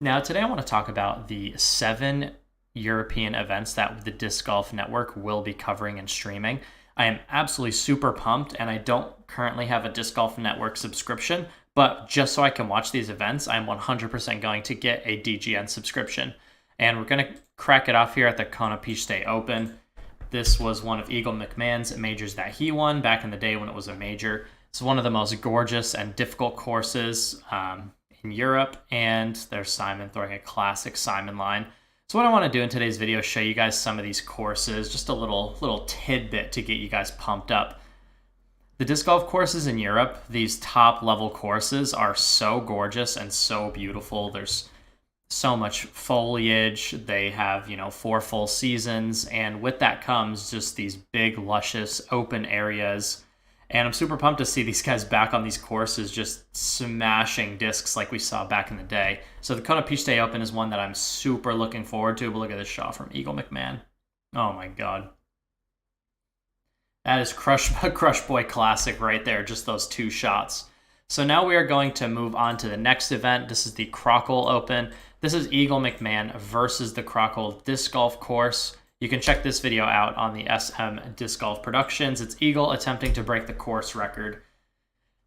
Now, today I want to talk about the 7 European events that the Disc Golf Network will be covering and streaming. I am absolutely super pumped, and I don't currently have a Disc Golf Network subscription, but just so I can watch these events, I'm 100% going to get a DGN subscription. And we're going to crack it off here at the Kona Open. This was one of Eagle McMahon's majors that he won back in the day when it was a major. It's one of the most gorgeous and difficult courses in Europe, and there's Simon throwing a classic Simon line. So what I want to do in today's video is show you guys some of these courses, just a little tidbit to get you guys pumped up. The disc golf courses in Europe, these top level courses, are so gorgeous and so beautiful. There's so much foliage. They have, 4 full seasons, and with that comes just these big, luscious, open areas. And I'm super pumped to see these guys back on these courses just smashing discs like we saw back in the day. So the Kona Open is one that I'm super looking forward to. But look at this shot from Eagle McMahon. Oh my god. That is Crush Boy classic right there, just those 2 shots. So now we are going to move on to the next event. This is the Croco Open. This is Eagle McMahon versus the Croco Disc Golf Course. You can check this video out on the SM Disc Golf Productions. It's Eagle attempting to break the course record.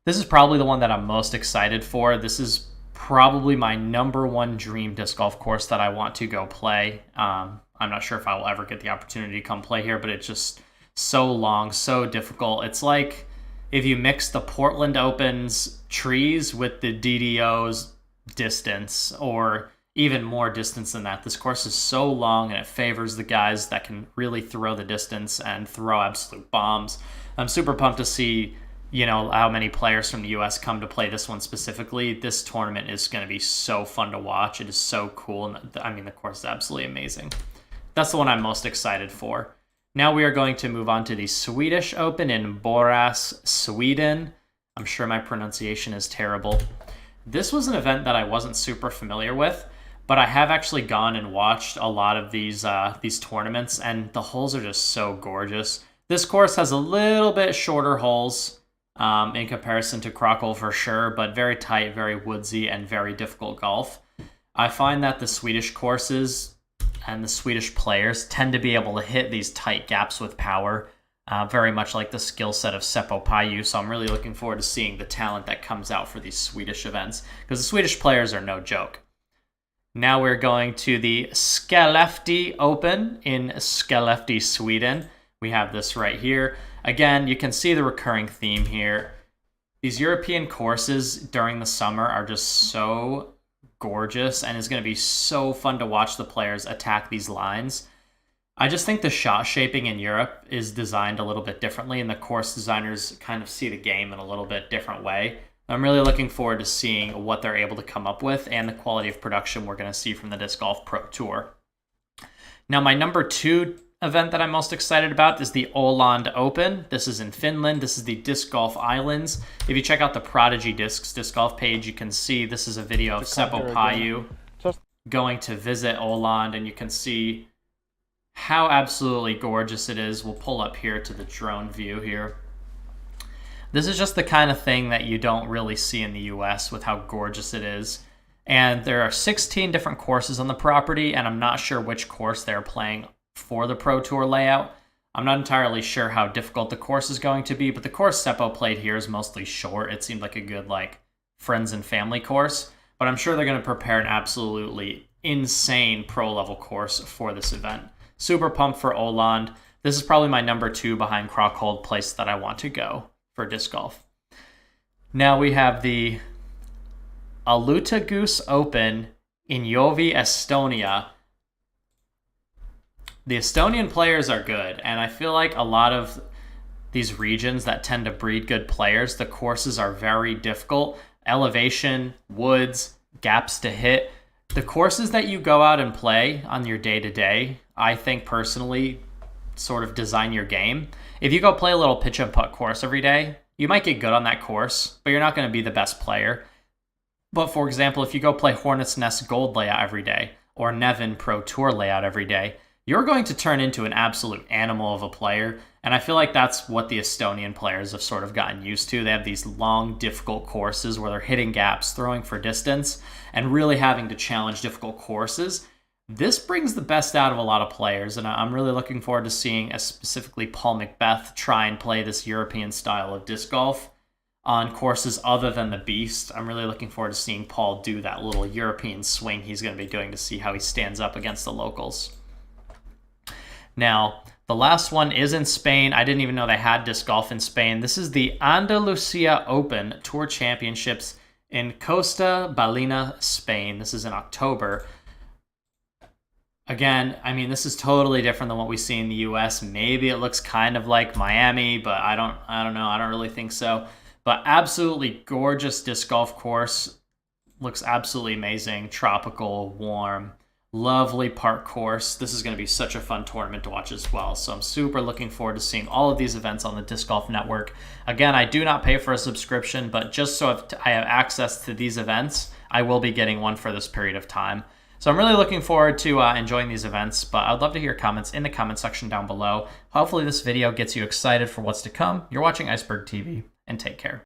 This is probably the one that I'm most excited for. This is probably my #1 dream disc golf course that I want to go play. I'm not sure if I will ever get the opportunity to come play here, but it's just so long, so difficult. It's like if you mix the Portland Open's trees with the DDO's distance, or even more distance than that. This course is so long, and it favors the guys that can really throw the distance and throw absolute bombs. I'm super pumped to see, how many players from the US come to play this one specifically. This tournament is going to be so fun to watch. It is so cool, and the course is absolutely amazing. That's the one I'm most excited for. Now we are going to move on to the Swedish Open in Borås, Sweden. I'm sure my pronunciation is terrible. This was an event that I wasn't super familiar with, but I have actually gone and watched a lot of these tournaments, and the holes are just so gorgeous. This course has a little bit shorter holes in comparison to Croco for sure, but very tight, very woodsy, and very difficult golf. I find that the Swedish courses and the Swedish players tend to be able to hit these tight gaps with power, very much like the skill set of Seppo Paju, so I'm really looking forward to seeing the talent that comes out for these Swedish events, because the Swedish players are no joke. Now we're going to the Scalefti Open in Scalefti, Sweden. We have this right here. Again, you can see the recurring theme here. These European courses during the summer are just so gorgeous, and it's going to be so fun to watch the players attack these lines. I just think the shot shaping in Europe is designed a little bit differently, and the course designers kind of see the game in a little bit different way. I'm really looking forward to seeing what they're able to come up with and the quality of production we're going to see from the Disc Golf Pro Tour. Now, my #2 event that I'm most excited about is the Oland Open. This is in Finland. This is the Disc Golf Islands. If you check out the Prodigy Discs Disc Golf page, you can see this is a video of Seppo Paju going to visit Oland, and you can see how absolutely gorgeous it is. We'll pull up here to the drone view here. This is just the kind of thing that you don't really see in the US with how gorgeous it is. And there are 16 different courses on the property, and I'm not sure which course they're playing for the Pro Tour layout. I'm not entirely sure how difficult the course is going to be, but the course Seppo played here is mostly short. It seemed like a good friends and family course, but I'm sure they're going to prepare an absolutely insane pro level course for this event. Super pumped for Oland. This is probably my #2 behind Croco place that I want to go for disc golf. Now we have the Aluta Open in Jovi, Estonia. The Estonian players are good, and I feel like a lot of these regions that tend to breed good players, the courses are very difficult. Elevation, woods, gaps to hit. The courses that you go out and play on your day-to-day, I think personally, sort of design your game. If you go play a little pitch and putt course every day, you might get good on that course, but you're not going to be the best player. But for example, if you go play Hornets Nest Gold layout every day, or Nevin Pro Tour layout every day, you're going to turn into an absolute animal of a player, And I feel like that's what the Estonian players have sort of gotten used to. They have these long, difficult courses where they're hitting gaps, throwing for distance, and really having to challenge difficult courses. This brings the best out of a lot of players, and I'm really looking forward to seeing specifically Paul Macbeth try and play this European style of disc golf on courses other than the Beast. I'm really looking forward to seeing Paul do that little European swing he's going to be doing to see how he stands up against the locals. Now, the last one is in Spain. I didn't even know they had disc golf in Spain. This is the Andalucia Open Tour Championships in Costa Ballena, Spain. This is in October. Again, I mean, this is totally different than what we see in the US. Maybe it looks kind of like Miami, but I don't know. I don't really think so. But absolutely gorgeous disc golf course. Looks absolutely amazing. Tropical, warm. Lovely park course. This is going to be such a fun tournament to watch as well. So I'm super looking forward to seeing all of these events on the Disc Golf Network. Again, I do not pay for a subscription, but just so I have access to these events, I will be getting one for this period of time. So I'm really looking forward to enjoying these events, but I'd love to hear comments in the comment section down below. Hopefully this video gets you excited for what's to come. You're watching Iceberg TV, and take care.